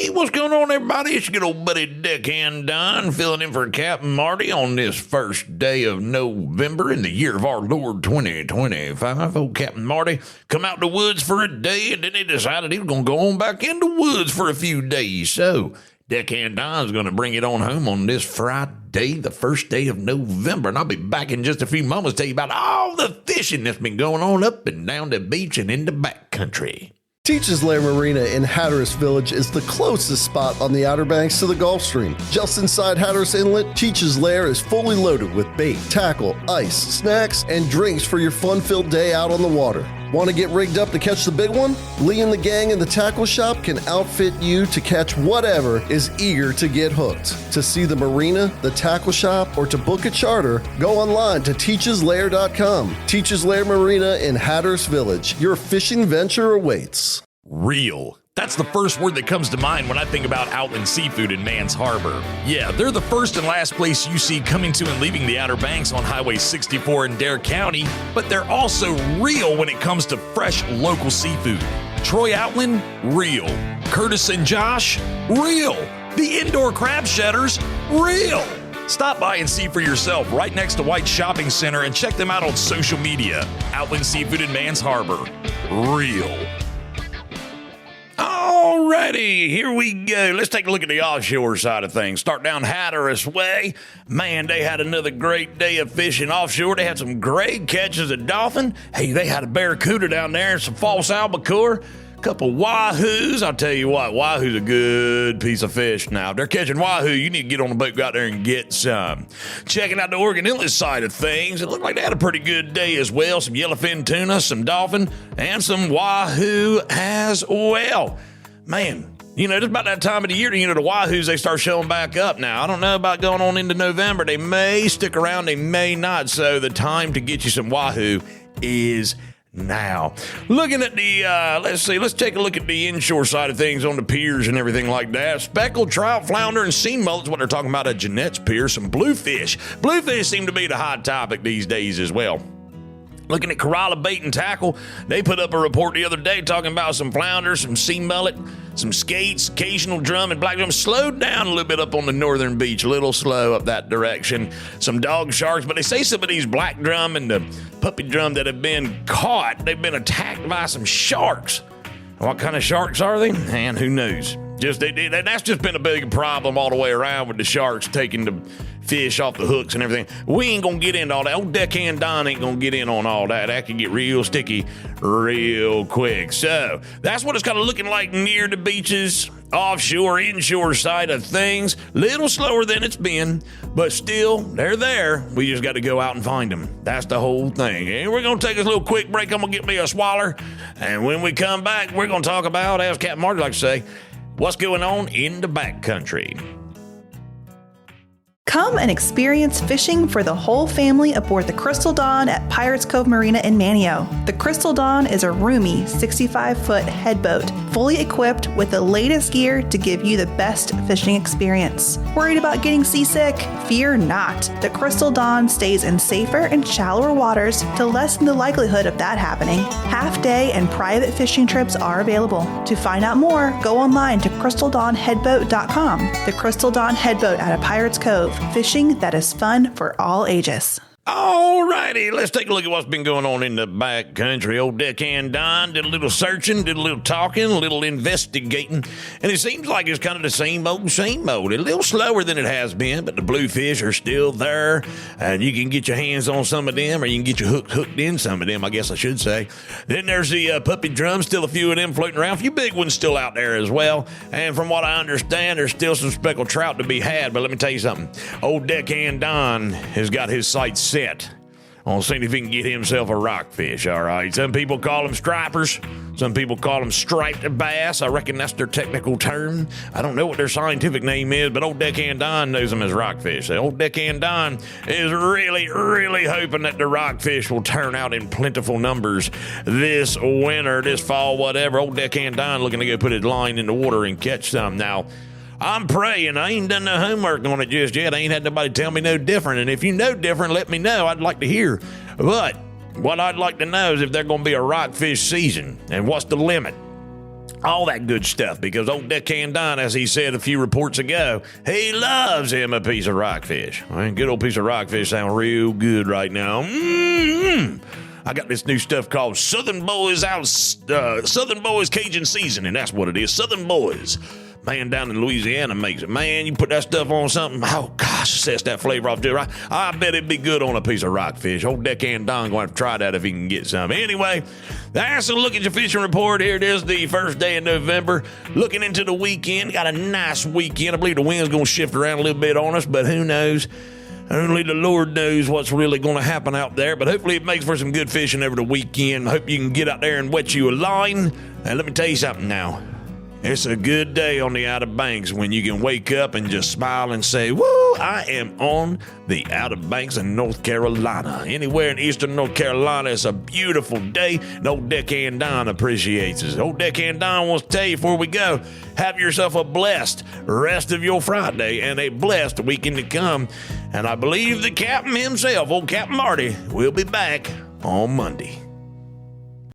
Hey, what's going on, everybody? It's your good old buddy Deckhand Don filling in for Capt and Marty on this first day of November in the year of our Lord 2025. Old Capt and Marty come out in the woods for a day, and then they decided he was going to go on back in the woods for a few days. So Deckhand Don's going to bring it on home on this Friday, the first day of November, and I'll be back in just a few moments to tell you about all the fishing that's been going on up and down the beach and in the backcountry. Teachers Lair Marina in Hatteras Village is the closest spot on the Outer Banks to the Gulf Stream. Just inside Hatteras Inlet, Teachers Lair is fully loaded with bait, tackle, ice, snacks, and drinks for your fun-filled day out on the water. Want to get rigged up to catch the big one? Lee and the gang in the tackle shop can outfit you to catch whatever is eager to get hooked. To see the marina, the tackle shop, or to book a charter, go online to teacheslair.com. Teachers Lair Marina in Hatteras Village. Your fishing venture awaits. Real. That's the first word that comes to mind when I think about Outland Seafood in Mans Harbor. Yeah, they're the first and last place you see coming to and leaving the Outer Banks on Highway 64 in Dare County, but they're also real when it comes to fresh local seafood. Troy Outland, real. Curtis and Josh, real. The indoor crab shedders, real. Stop by and see for yourself right next to White Shopping Center and check them out on social media. Outland Seafood in Mans Harbor, real. Alrighty, here we go. Let's take a look at the offshore side of things. Start down Hatteras way. Man, they had another great day of fishing offshore. They had some great catches of dolphin. Hey, they had a barracuda down there and some false albacore. A couple wahoos. I'll tell you what, wahoo's a good piece of fish. Now, if they're catching wahoo, you need to get on the boat, go out there and get some. Checking out the Oregon Inlet side of things, it looked like they had a pretty good day as well. Some yellowfin tuna, some dolphin, and some wahoo as well. Man, just about that time of the year, the wahoos, they start showing back up now. I don't know about going on into November. They may stick around, they may not. So the time to get you some wahoo is now. Looking at the, let's take a look at the inshore side of things on the piers and everything like that. Speckled trout, flounder, and sea mullet is what they're talking about at Jeanette's Pier. Some bluefish. Bluefish seem to be the hot topic these days as well. Looking at Corolla Bait and Tackle, they put up a report the other day talking about some flounder, some sea mullet, some skates, occasional drum and black drum. Slowed down a little bit up on the northern beach, a little slow up that direction. Some dog sharks, but they say some of these black drum and the puppy drum that have been caught, they've been attacked by some sharks. What kind of sharks are they? Man, who knows? That's just been a big problem all the way around with the sharks taking the fish off the hooks and everything. We ain't gonna get into all that. Old Deckhand Don ain't gonna get in on all that. That can get real sticky real quick. So that's what it's kind of looking like near the beaches, offshore, inshore side of things. Little slower than it's been, but still, they're there. We just got to go out and find them. That's the whole thing. And we're gonna take a little quick break. I'm gonna get me a swaller, and when we come back, we're gonna talk about, as Captain Marty likes to say, what's going on in the backcountry. Come and experience fishing for the whole family aboard the Crystal Dawn at Pirates Cove Marina in Manio. The Crystal Dawn is a roomy 65-foot headboat, fully equipped with the latest gear to give you the best fishing experience. Worried about getting seasick? Fear not. The Crystal Dawn stays in safer and shallower waters to lessen the likelihood of that happening. Half-day and private fishing trips are available. To find out more, go online to crystaldawnheadboat.com. The Crystal Dawn Headboat out of Pirates Cove. Fishing that is fun for all ages. Alrighty, let's take a look at what's been going on in the backcountry. Old Deckhand Don did a little searching, did a little talking, a little investigating, and it seems like it's kind of the same old. A little slower than it has been, but the bluefish are still there, and you can get your hands on some of them, or you can get your hooked in some of them, I guess I should say. Then there's the puppy drums, still a few of them floating around, a few big ones still out there as well, and from what I understand, there's still some speckled trout to be had, but let me tell you something. Old Deckhand Don has got his sights set on seeing if he can get himself a rockfish, all right? Some people call them stripers. Some people call them striped bass. I reckon that's their technical term. I don't know what their scientific name is, but old Deckhand Don knows them as rockfish. So old Deckhand Don is really, really hoping that the rockfish will turn out in plentiful numbers this winter, this fall, whatever. Old Deckhand Don looking to go put his line in the water and catch some. Now, I'm praying. I ain't done no homework on it just yet. I ain't had nobody tell me no different. And if you know different, let me know. I'd like to hear. But what I'd like to know is if there's going to be a rockfish season and what's the limit. all that good stuff, because old Deckhand Don, as he said a few reports ago, he loves him a piece of rockfish. I mean, good old piece of rockfish sound real good right now. I got this new stuff called Southern Boys Cajun Seasoning. That's what it is, Southern Boys. Man down in Louisiana makes it. Man, you put that stuff on something, oh gosh, sets that flavor off to it. I bet it'd be good on a piece of rockfish. Old Deckhand Don going to have to try that if he can get some. Anyway, that's a look at your fishing report. Here it is, the first day of November. Looking into the weekend, got a nice weekend. I believe the wind's going to shift around a little bit on us, but who knows? Only the Lord knows what's really going to happen out there, but hopefully it makes for some good fishing over the weekend. I hope you can get out there and wet you a line. And let me tell you something now. It's a good day on the Outer Banks when you can wake up and just smile and say, woo, I am on the Outer Banks in North Carolina. Anywhere in eastern North Carolina, it's a beautiful day, and old Deckhand Don appreciates it. Old Deckhand Don wants to tell you before we go, have yourself a blessed rest of your Friday and a blessed weekend to come. And I believe the captain himself, old Captain Marty, will be back on Monday.